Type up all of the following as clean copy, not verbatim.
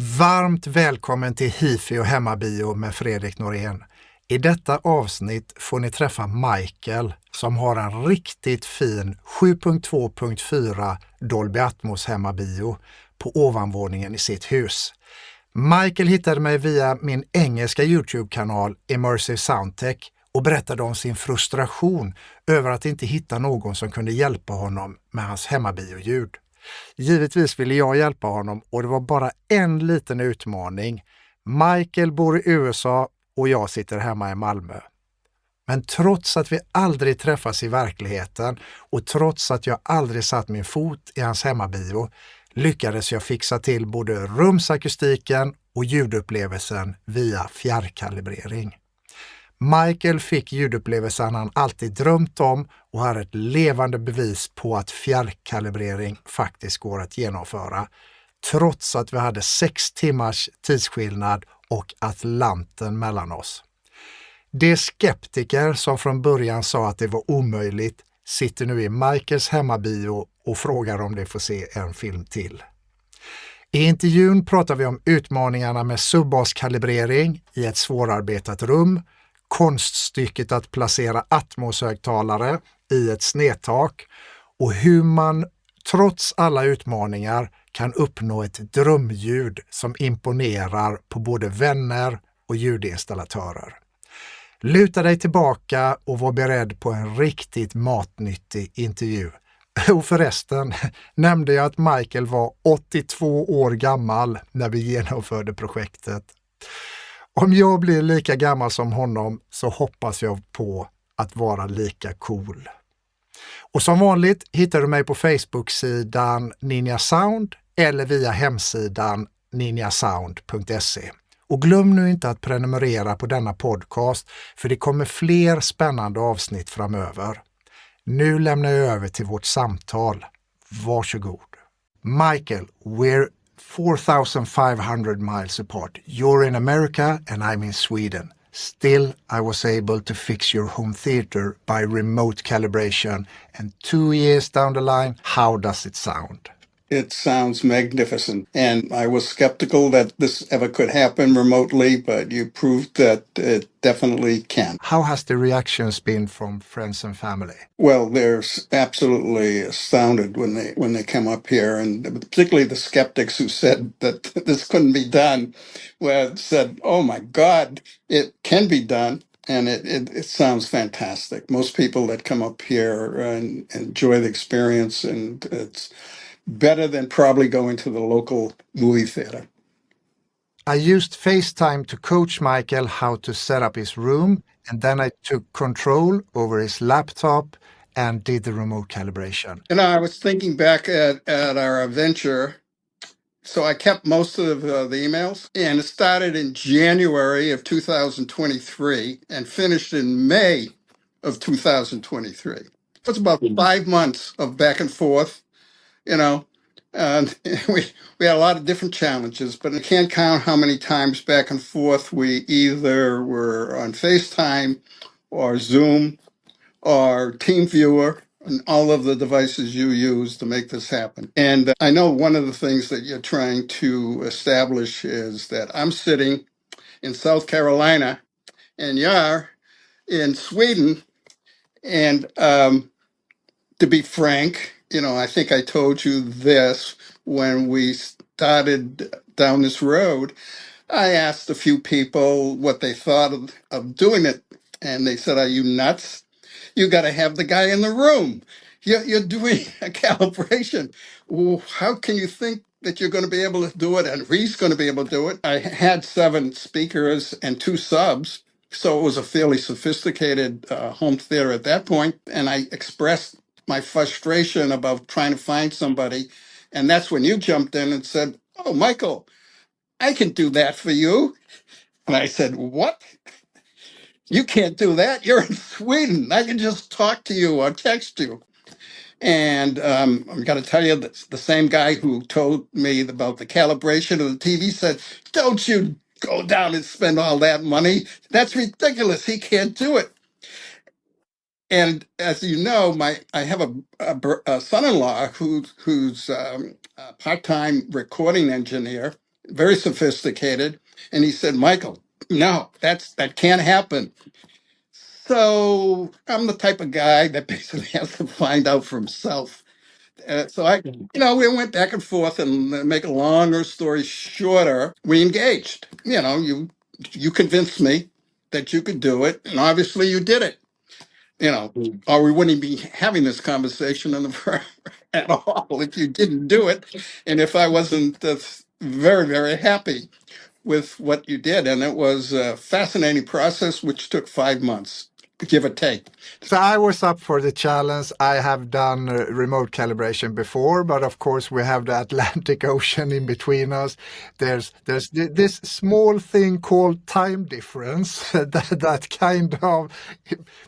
Varmt välkommen till Hifi och hemmabio med Fredrik Norén. I detta avsnitt får ni träffa Michael som har en riktigt fin 7.2.4 Dolby Atmos hemmabio på ovanvåningen i sitt hus. Michael hittade mig via min engelska YouTube-kanal Immersive Soundtech och berättade om sin frustration över att inte hitta någon som kunde hjälpa honom med hans hemmabio-ljud. Givetvis ville jag hjälpa honom och det var bara en liten utmaning. Michael bor i USA och jag sitter hemma i Malmö. Men trots att vi aldrig träffas i verkligheten och trots att jag aldrig satt min fot i hans hemmabio lyckades jag fixa till både rumsakustiken och ljudupplevelsen via fjärrkalibrering. Michael fick ljudupplevelsen han alltid drömt om och har ett levande bevis på att fjärrkalibrering faktiskt går att genomföra, trots att vi hade 6 timmars tidsskillnad och Atlanten mellan oss. De skeptiker som från början sa att det var omöjligt sitter nu i Michaels hemmabio och frågar om de får se en film till. I intervjun pratar vi om utmaningarna med subbas-kalibrering i ett svårarbetat rum, konststycket att placera Atmos-högtalare i ett snedtak och hur man trots alla utmaningar kan uppnå ett drömljud som imponerar på både vänner och ljudinstallatörer. Luta dig tillbaka och var beredd på en riktigt matnyttig intervju. Och förresten nämnde jag att Michael var 82 år gammal när vi genomförde projektet. Om jag blir lika gammal som honom så hoppas jag på att vara lika cool. Och som vanligt hittar du mig på Facebook-sidan Ninja Sound eller via hemsidan ninjasound.se. Och glöm nu inte att prenumerera på denna podcast för det kommer fler spännande avsnitt framöver. Nu lämnar jag över till vårt samtal. Varsågod. Michael, we're 4,500 miles apart. You're in America and I'm in Sweden. Still, I was able to fix your home theater by remote calibration. And 2 years down the line, how does it sound? It sounds magnificent. And I was skeptical that this ever could happen remotely, but you proved that it definitely can. How has the reactions been from friends and family? Well, they're absolutely astounded when they come up here, and particularly the skeptics who said that this couldn't be done, said, "Oh my God, it can be done." And it sounds fantastic. Most people that come up here and enjoy the experience, and it's better than probably going to the local movie theater. I used FaceTime to coach Michael how to set up his room, and then I took control over his laptop and did the remote calibration. And I was thinking back at our adventure. So I kept most of the emails, and it started in January of 2023 and finished in May of 2023. It was about 5 months of back and forth, and we had a lot of different challenges, but I can't count how many times back and forth we either were on FaceTime or Zoom or TeamViewer and all of the devices you use to make this happen. And I know one of the things that you're trying to establish is that I'm sitting in South Carolina and you're in Sweden. And to be frank, I think I told you this when we started down this road. I asked a few people what they thought of doing it, and they said, "Are you nuts? You got to have the guy in the room. You're doing a calibration. Well, how can you think that you're going to be able to do it and Ree's going to be able to do it?" I had 7 speakers and 2 subs, so it was a fairly sophisticated home theater at that point, and I expressed my frustration about trying to find somebody, and that's when you jumped in and said, "Oh, Michael, I can do that for you." And I said, "What? You can't do that. You're in Sweden. I can just talk to you or text you." And I'm going to tell you that the same guy who told me about the calibration of the TV said, "Don't you go down and spend all that money. That's ridiculous. He can't do it." And as you know, I have a son-in-law who's a part-time recording engineer, very sophisticated. And he said, Michael, no, that can't happen. So I'm the type of guy that basically has to find out for himself. So we went back and forth, and make a longer story shorter, we engaged. You convinced me that you could do it, and obviously you did it. Or we wouldn't be having this conversation in the at all if you didn't do it, and if I wasn't very, very happy with what you did. And it was a fascinating process, which took 5 months, give or take. So I was up for the challenge. I have done remote calibration before, but of course we have the Atlantic Ocean in between us. There's this small thing called time difference that kind of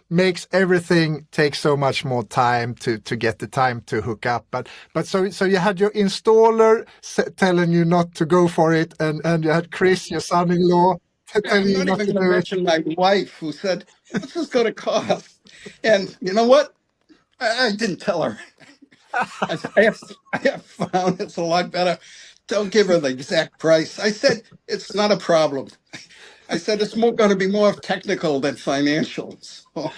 makes everything take so much more time to get the time to hook up. But so you had your installer telling you not to go for it, and you had Chris, your son-in-law, telling you I'm not not even to going to do it. mention my wife, who said, "What's this going to cost?" And you know what? I didn't tell her. I have found it's a lot better. Don't give her the exact price. I said it's not a problem. I said it's going to be more technical than financial. So,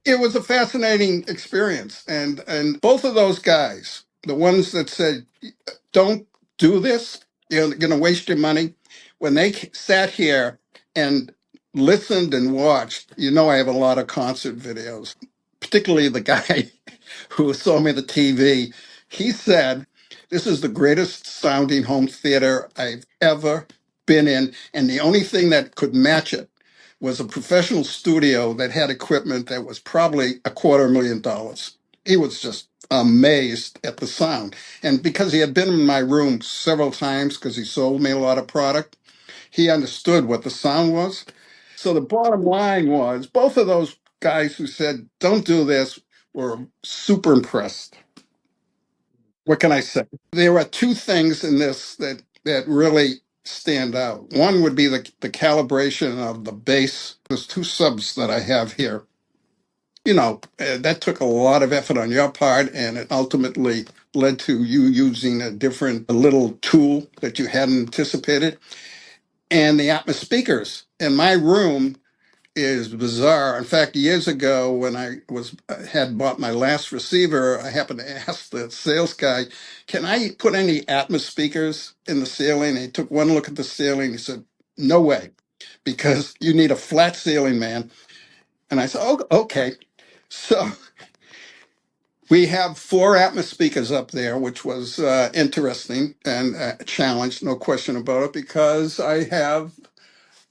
it was a fascinating experience, and both of those guys, the ones that said, "Don't do this. You're going to waste your money," when they sat here and listened and watched. I have a lot of concert videos, particularly the guy who saw me the TV. He said, "This is the greatest sounding home theater I've ever been in, and the only thing that could match it was a professional studio that had equipment that was probably $250,000. He was just amazed at the sound. And because he had been in my room several times, because he sold me a lot of product, he understood what the sound was. So the bottom line was, both of those guys who said, "Don't do this," were super impressed. What can I say? There are two things in this that really stand out. One would be the calibration of the bass. There's two subs that I have here. That took a lot of effort on your part, and it ultimately led to you using a little tool that you hadn't anticipated. And the Atmos speakers in my room is bizarre. In fact, years ago, when I had bought my last receiver, I happened to ask the sales guy, "Can I put any Atmos speakers in the ceiling?" And he took one look at the ceiling. He said, "No way, because you need a flat ceiling, man." And I said, "Oh, okay." So we have four Atmos speakers up there, which was interesting and a challenge, no question about it, because I have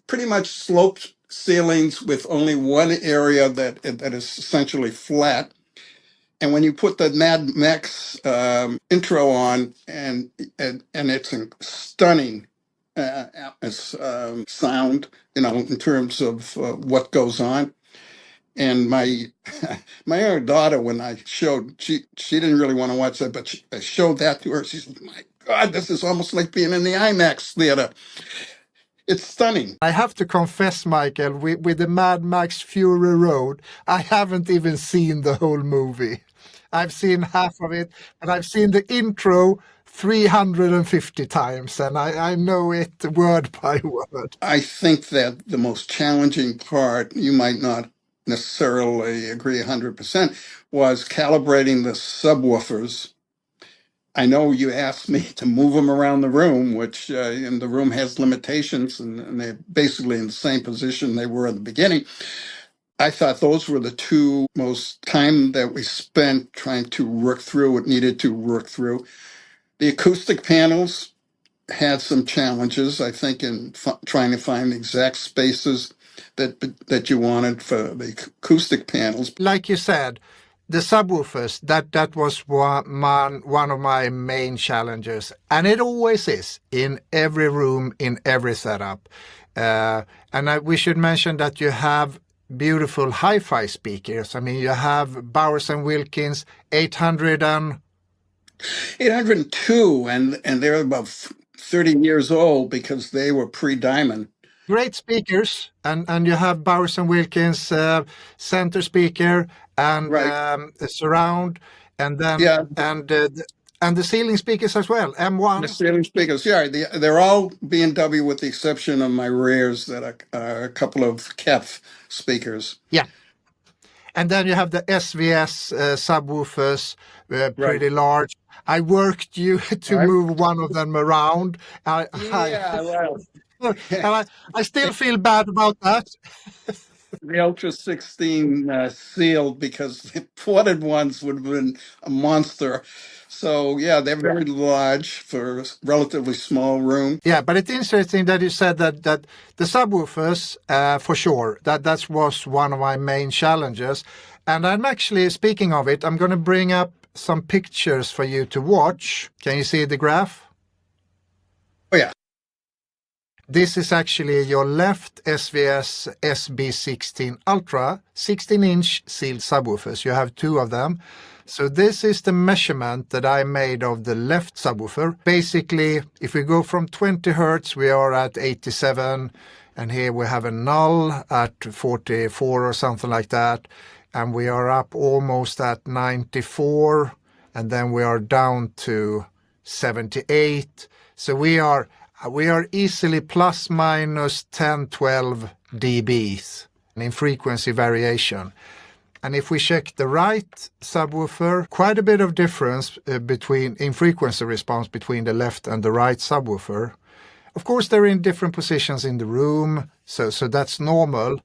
pretty much sloped ceilings with only one area that is essentially flat. And when you put the Mad Max intro on, and it's a stunning sound, in terms of what goes on. And my my other daughter, when I showed, she didn't really want to watch that, but I showed that to her. She said, "My God, this is almost like being in the IMAX theater. It's stunning." I have to confess, Michael, with the Mad Max Fury Road, I haven't even seen the whole movie. I've seen half of it, and I've seen the intro 350 times, and I know it word by word. I think that the most challenging part, you might not necessarily agree 100%, was calibrating the subwoofers. I know you asked me to move them around the room, which and the room has limitations, and they're basically in the same position they were at the beginning. I thought those were the two most time that we spent trying to work through what needed to work through. The acoustic panels had some challenges, I think, in trying to find the exact spaces that you wanted for the acoustic panels. Like you said, the subwoofers, that was one of my main challenges, and it always is in every room, in every setup. We should mention that you have beautiful hi-fi speakers. I mean, you have Bowers and Wilkins 800 and 802, and they're about 30 years old because they were pre-diamond. great speakers, and you have Bowers and Wilkins center speaker and Right. surround, and then Yeah. And the ceiling speakers as well, The M1. ceiling speakers, yeah, they're all B&W with the exception of my rears that are a couple of KEF speakers. Yeah. And then you have the SVS subwoofers, Right. pretty large. I worked you to Right. move one of them around. Yeah, well, And I still feel bad about that. the Ultra 16 sealed because the ported ones would have been a monster. So yeah, they're very large for a relatively small room. Yeah, but it's interesting that you said that the subwoofers, for sure, that was one of my main challenges. And I'm actually, speaking of it, I'm going to bring up some pictures for you to watch. Can you see the graph? Oh yeah. This is actually your left SVS SB-16 Ultra 16-inch sealed subwoofers. You have two of them. So this is the measurement that I made of the left subwoofer. Basically, if we go from 20 hertz, we are at 87. And here we have a null at 44 or something like that. And we are up almost at 94. And then we are down to 78. So we are easily plus minus 10, 12 dBs in frequency variation. And if we check the right subwoofer, quite a bit of difference in frequency response between the left and the right subwoofer. Of course, they're in different positions in the room, so that's normal.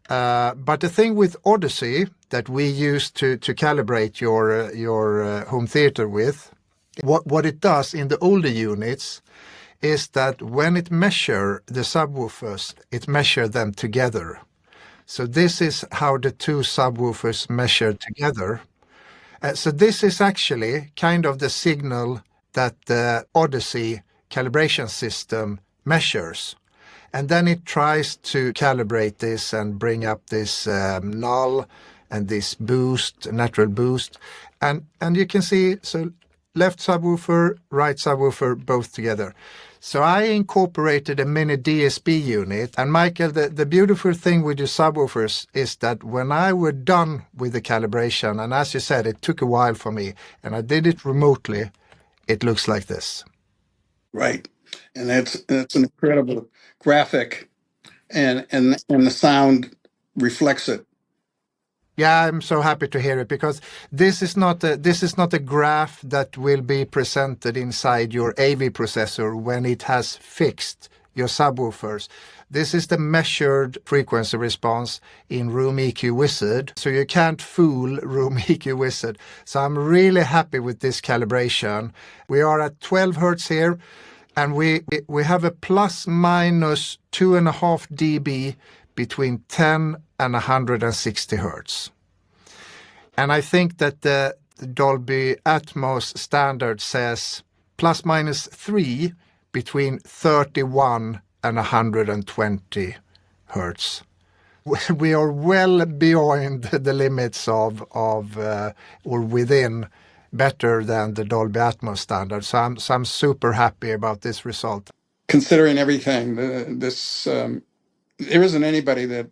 But the thing with Odyssey that we use to calibrate your home theater with, what it does in the older units is that when it measures the subwoofers, it measures them together. So this is how the two subwoofers measure together. So this is actually kind of the signal that the Odyssey calibration system measures. And then it tries to calibrate this and bring up this null and this boost, natural boost. And you can see, so left subwoofer, right subwoofer, both together. So I incorporated a mini DSP unit. And Michael, the beautiful thing with your subwoofers is that when I were done with the calibration, and as you said, it took a while for me, and I did it remotely, it looks like this. Right. And that's an incredible graphic, and the sound reflects it. Yeah, I'm so happy to hear it, because this is not a graph that will be presented inside your AV processor when it has fixed your subwoofers. This is the measured frequency response in Room EQ Wizard, so you can't fool Room EQ Wizard. So I'm really happy with this calibration. We are at 12 hertz here, and we have a plus minus 2.5 dB between 10 and 160 hertz. And I think that the Dolby Atmos standard says plus minus 3 between 31 and 120 hertz. We are well beyond the limits of or within better than the Dolby Atmos standard. So I'm super happy about this result. Considering everything, there isn't anybody that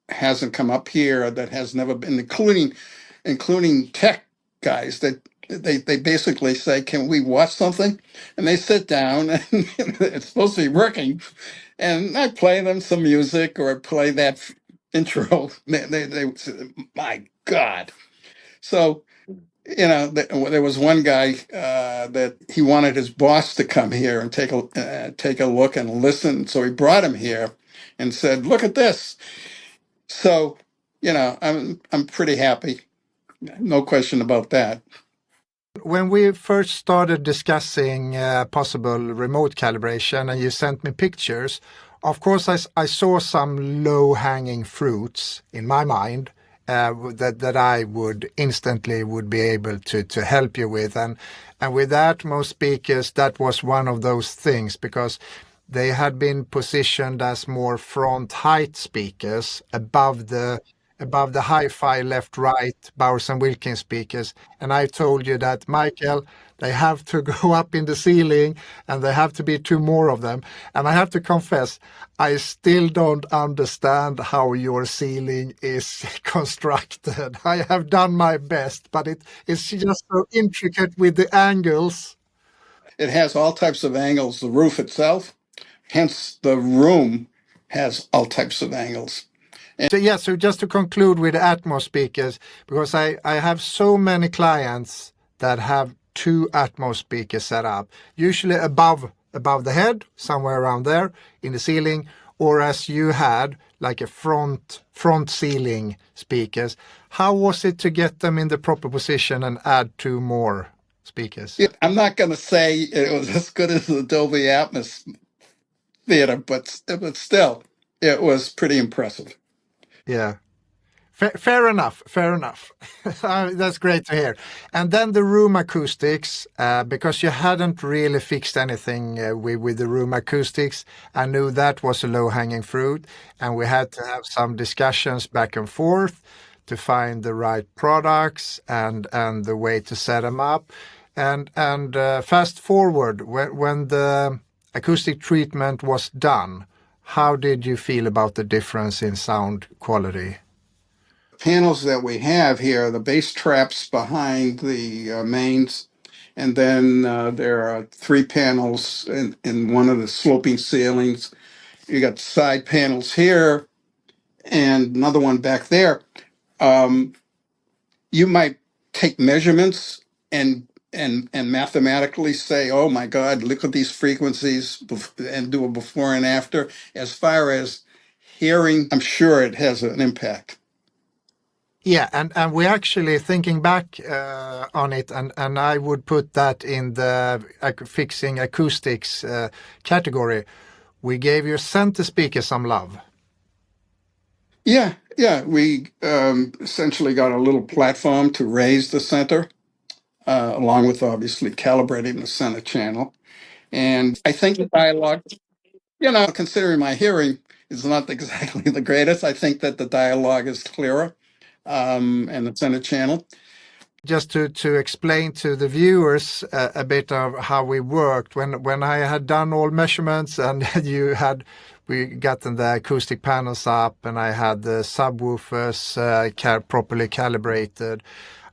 hasn't come up here that has never been, including tech guys that they basically say, "Can we watch something?" And they sit down and it's supposed to be working, and I play them some music or I play that intro. They my God. So there was one guy that he wanted his boss to come here and take a look and listen. So he brought him here and said, "Look at this." So I'm pretty happy, no question about that. When we first started discussing possible remote calibration and you sent me pictures, of course I saw some low-hanging fruits in my mind that I would instantly be able to help you with. And with Atmos speakers, that was one of those things, because they had been positioned as more front height speakers above the above the hi-fi left right Bowers and Wilkins speakers, and I told you that, Michael, they have to go up in the ceiling and there have to be two more of them. And I have to confess, I still don't understand how your ceiling is constructed. I have done my best, but it's just so intricate with the angles. It has all types of angles, the roof itself, hence the room has all types of angles. So yeah, so just to conclude with the Atmos speakers, because I have so many clients that have two Atmos speakers set up, usually above the head, somewhere around there in the ceiling, or as you had, like a front ceiling speakers. How was it to get them in the proper position and add two more speakers? Yeah, I'm not going to say it was as good as the Dolby Atmos theater, but still, it was pretty impressive. Yeah. Fair enough. Fair enough. That's great to hear. And then the room acoustics, because you hadn't really fixed anything with the room acoustics. I knew that was a low-hanging fruit, and we had to have some discussions back and forth to find the right products and the way to set them up. And fast forward, when the acoustic treatment was done, how did you feel about the difference in sound quality? Panels that we have here, the bass traps behind the mains, and then there are three panels in one of the sloping ceilings. You got side panels here and another one back there. Um, you might take measurements and mathematically say, "Oh my God, look at these frequencies," and do a before and after. As far as hearing, I'm sure it has an impact. Yeah, and we're actually thinking back on it, and I would put that in the fixing acoustics category. We gave your center speaker some love. Yeah. We essentially got a little platform to raise the center, along with obviously calibrating the center channel. And I think the dialogue, considering my hearing is not exactly the greatest, I think that the dialogue is clearer, and the center channel. Just to explain to the viewers a bit of how we worked, when I had done all measurements and we gotten the acoustic panels up and I had the subwoofers properly calibrated,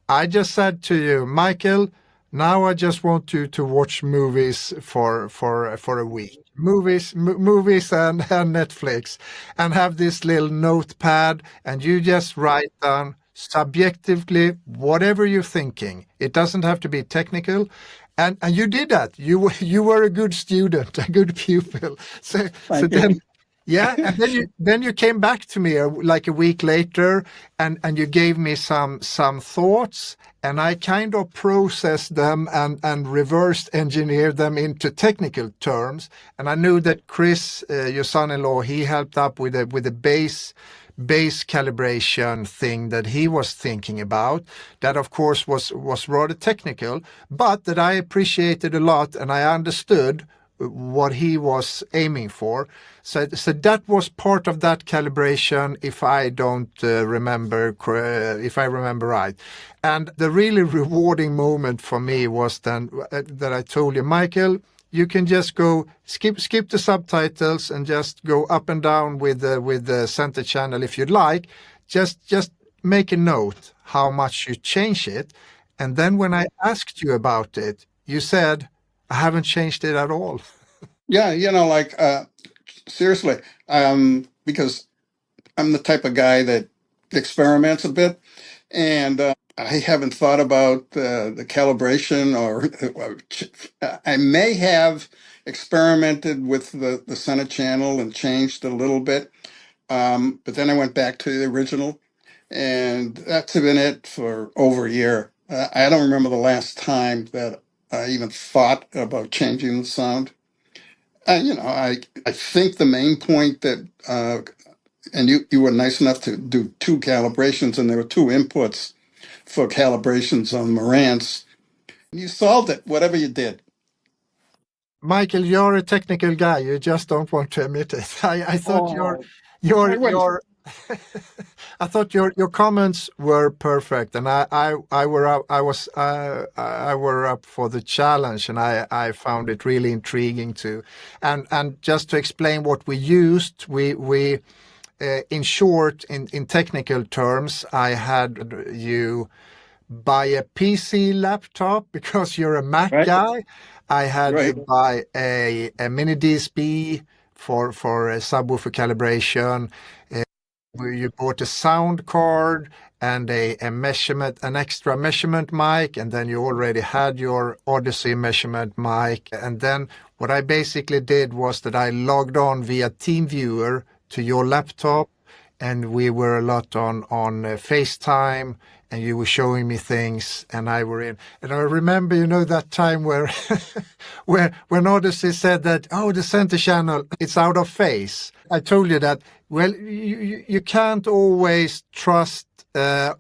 I just said to you, Michael, now I just want you to watch movies for a week. Movies and Netflix, and have this little notepad, and you just write down subjectively whatever you're thinking. It doesn't have to be technical. And you did that. You were a good student, a good pupil. So Thank then you. yeah, and then you came back to me like a week later, and you gave me some thoughts, and I kind of processed them and reversed engineered them into technical terms. And I knew that Chris, your son-in-law, he helped up with a base calibration thing that he was thinking about. That of course was rather technical, but that I appreciated a lot, and I understood what he was aiming for. So that was part of that calibration, if I don't remember, if I remember right. And the really rewarding moment for me was then that I told you, Michael, you can just go skip the subtitles and just go up and down with the center channel if you'd like. Just make a note how much you change it. And then when I asked you about it, you said, I haven't changed it at all. Yeah, seriously, because I'm the type of guy that experiments a bit, and I haven't thought about the calibration, or I may have experimented with the center channel and changed a little bit, but then I went back to the original, and that's been it for over a year. I don't remember the last time that I even thought about changing the sound. I think the main point that, and you were nice enough to do two calibrations, and there were two inputs for calibrations on Marantz. You solved it, whatever you did. Michael, you're a technical guy. You just don't want to admit it. I thought Oh, I you're wouldn't. I thought your comments were perfect, and I were up, I were up for the challenge, and I found it really intriguing too. And just to explain what we used, we in short, in technical terms, I had you buy a PC laptop because you're a Mac Right, guy. I had you right. buy a mini DSP for a subwoofer calibration. Where you bought a sound card and a measurement, an extra measurement mic, and then you already had your Odyssey measurement mic. And then what I basically did was that I logged on via TeamViewer to your laptop, and we were a lot on FaceTime, and you were showing me things, and I were in. And I remember, that time where where when Odyssey said that, oh, the center channel, it's out of phase. I told you that, well, you can't always trust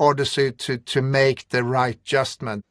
Odyssey to make the right adjustment.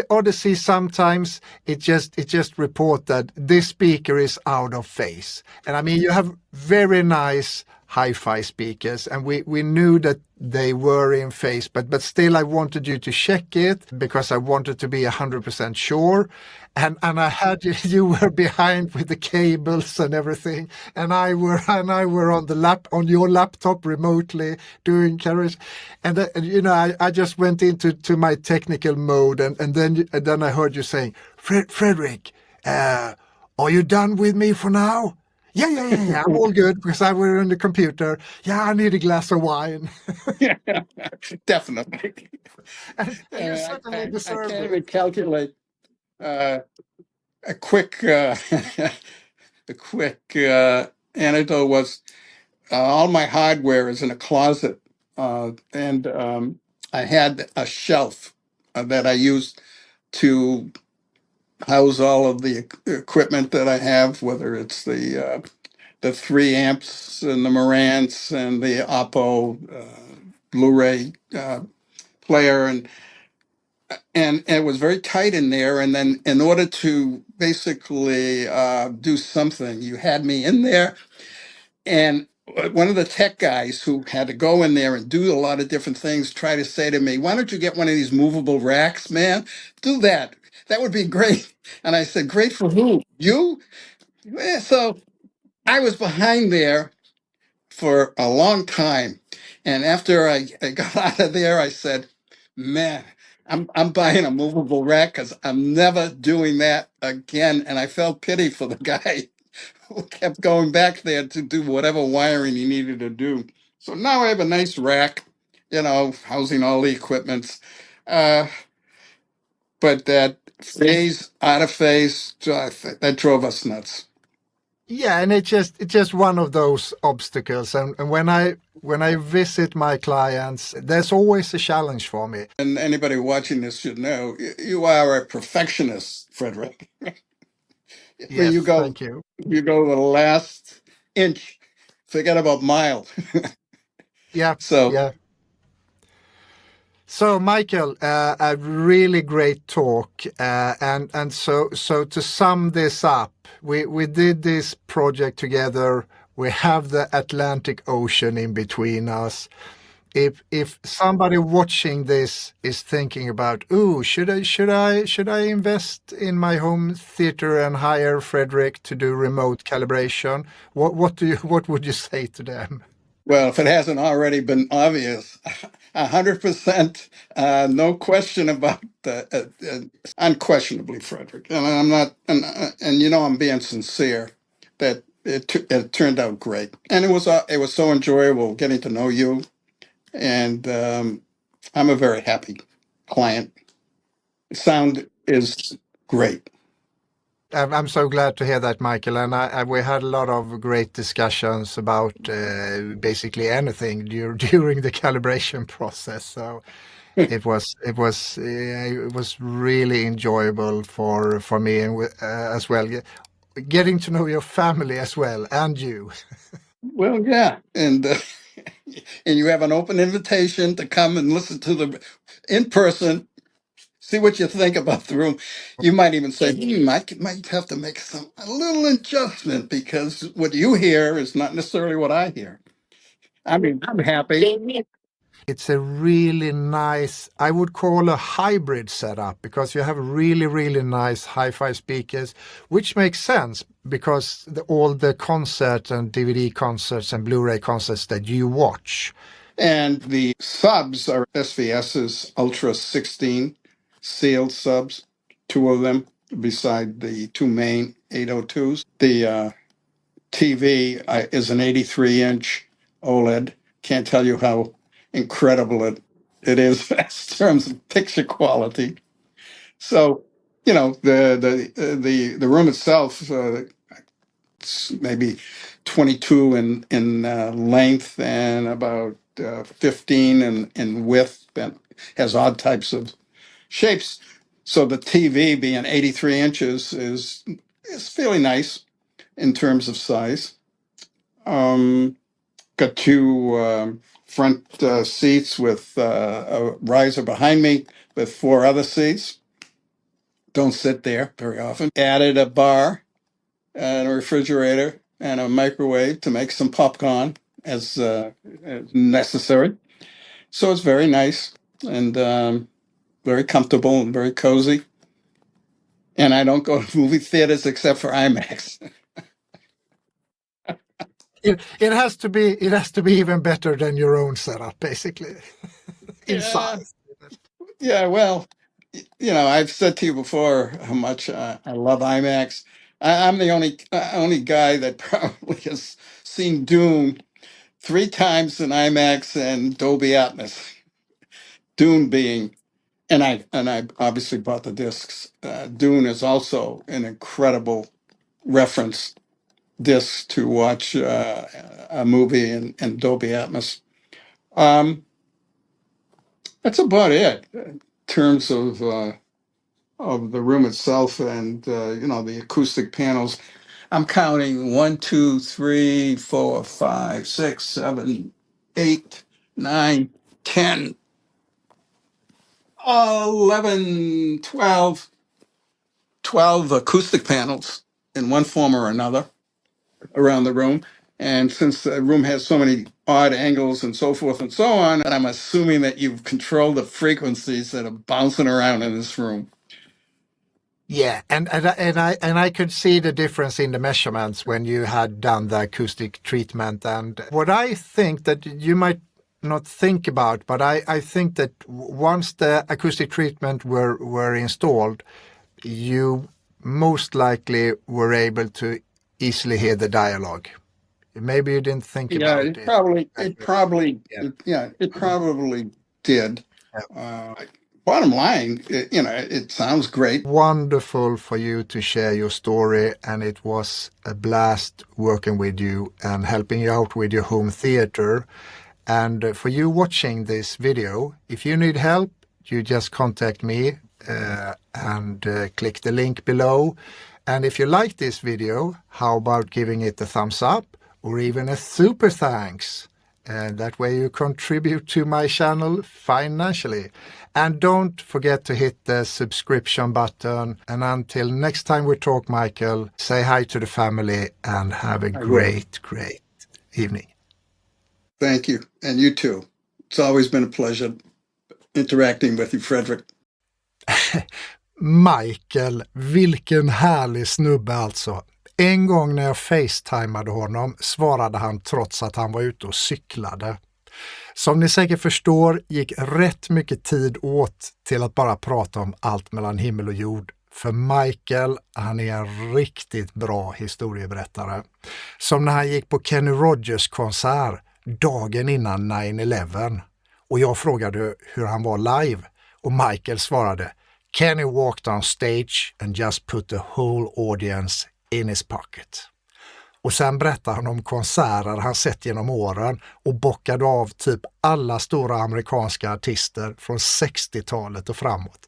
Odyssey sometimes it just report that this speaker is out of phase, and I mean you have very nice hi-fi speakers, and we knew that they were in phase, but still I wanted you to check it because I wanted to be 100% sure, and I had you were behind with the cables and everything, and I were on your laptop remotely doing carriage, and I just went into my technical mode, and then I heard you saying, Frederick, are you done with me for now? Yeah. I'm all good because I were on the computer. Yeah, I need a glass of wine. Yeah, definitely. And you certainly I deserved can't it. even calculate uh, a quick a quick anecdote was all my hardware is in a closet, and I had a shelf that I used to house all of the equipment that I have, whether it's the 3 amps and the Marantz and the Oppo Blu-ray player, and it was very tight in there. And then in order to basically do something, you had me in there, and one of the tech guys who had to go in there and do a lot of different things tried to say to me, "Why don't you get one of these movable racks, man? Do that. That would be great." And I said, "Great for who? You?" So I was behind there for a long time. And after I got out of there, I said, "Man, I'm buying a movable rack because I'm never doing that again." And I felt pity for the guy who kept going back there to do whatever wiring he needed to do. So now I have a nice rack, housing all the equipments. Uh, but that phase, out of phase, that drove us nuts. Yeah, and it's just one of those obstacles. And when I visit my clients, there's always a challenge for me. And anybody watching this should know you are a perfectionist, Frederick. When Yes, thank you. you go the last inch, forget about mile. Yeah, So, yeah. So, Michael, a really great talk, and so to sum this up, we did this project together. We have the Atlantic Ocean in between us. If somebody watching this is thinking about, ooh, should I invest in my home theater and hire Frederick to do remote calibration? What would you say to them? well, if it hasn't already been obvious, 100%, no question about unquestionably, Frederick. And I'm not, and I'm being sincere that it turned out great, and it was so enjoyable getting to know you, and I'm a very happy client. Sound is great. I'm so glad to hear that, Michael. And we had a lot of great discussions about basically anything during the calibration process. So it was really enjoyable for me and as well, getting to know your family as well and you. Well, yeah, and and you have an open invitation to come and listen to the in person. See what you think about the room. You might even say, might have to make a little adjustment because what you hear is not necessarily what I hear." I mean, I'm happy. It's a really nice, I would call a hybrid setup, because you have really, really nice hi-fi speakers, which makes sense because all the concerts and DVD concerts and Blu-ray concerts that you watch. And the subs are SVS's Ultra-16 sealed subs, two of them beside the two main 802s. The TV is an 83-inch OLED. Can't tell you how incredible it is in terms of picture quality. So, you know, the room itself, it's maybe 22 in length and about 15 in width, and has odd types of shapes. So the TV being 83 inches is fairly nice in terms of size. Got two front seats with a riser behind me with four other seats. Don't sit there very often. Added a bar and a refrigerator and a microwave to make some popcorn as necessary. So it's very nice and very comfortable and very cozy. And I don't go to movie theaters except for IMAX. It has to be even better than your own setup, basically. In Yeah. size. Yeah, well, you know, I've said to you before how much I love IMAX. I'm the only guy that probably has seen Dune 3 times in IMAX and Dolby Atmos. Dune being, and I obviously bought the discs. Dune is also an incredible reference disc to watch a movie in Dolby Atmos. That's about it in terms of the room itself and you know, the acoustic panels. I'm counting 1, 2, 3, 4, 5, 6, 7, 8, 9, 10, 11, 12 acoustic panels in one form or another around the room. And since the room has so many odd angles and so forth and so on, I'm assuming that you've controlled the frequencies that are bouncing around in this room. Yeah, and I could see the difference in the measurements when you had done the acoustic treatment. And what I think that you might not think about, but I think that once the acoustic treatment were installed, you most likely were able to easily hear the dialogue. Maybe you didn't think about it. It probably did. Bottom line, it sounds great. Wonderful for you to share your story, and it was a blast working with you and helping you out with your home theater. And for you watching this video, if you need help, you just contact me and click the link below. And if you like this video, how about giving it a thumbs up or even a super thanks? And that way you contribute to my channel financially. And don't forget to hit the subscription button. And until next time we talk, Michael, say hi to the family and have a great evening. Thank you. And you too. It's always been a pleasure interacting with you, Fredrik. Michael, vilken härlig snubbe alltså. En gång när jag facetimade honom svarade han trots att han var ute och cyklade. Som ni säkert förstår gick rätt mycket tid åt till att bara prata om allt mellan himmel och jord. För Michael, han är en riktigt bra historieberättare. Som när han gick på Kenny Rogers konsert dagen innan 9/11. Och jag frågade hur han var live. Och Michael svarade, Kenny walked on stage and just put the whole audience in his pocket. Och sen berättar han om konserter han sett genom åren och bockade av typ alla stora amerikanska artister från 60-talet och framåt.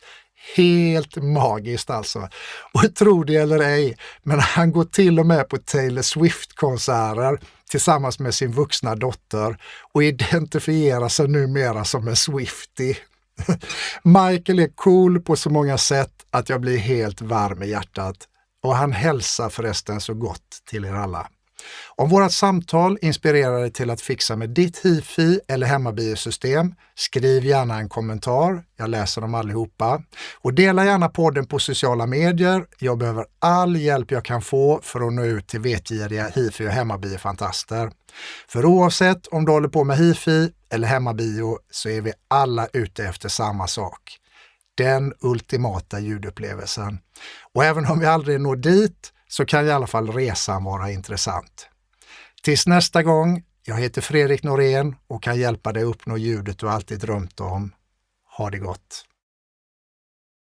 Helt magiskt alltså. Och tro det eller ej, men han går till och med på Taylor Swift-konserter tillsammans med sin vuxna dotter och identifierar sig numera som en Swiftie. Michael är cool på så många sätt att jag blir helt varm i hjärtat. Och han hälsar förresten så gott till er alla. Om vårt samtal inspirerar dig till att fixa med ditt hifi eller hemmabiosystem, skriv gärna en kommentar. Jag läser dem allihopa. Och dela gärna podden på sociala medier. Jag behöver all hjälp jag kan få för att nå ut till vetgiriga hifi och hemmabiofantaster. För oavsett om du håller på med hifi eller hemmabio så är vi alla ute efter samma sak. Den ultimata ljudupplevelsen. Och även om vi aldrig når dit så kan i alla fall resan vara intressant. Tills nästa gång, jag heter Fredrik Norén och kan hjälpa dig uppnå ljudet du alltid drömt om. Ha det gott!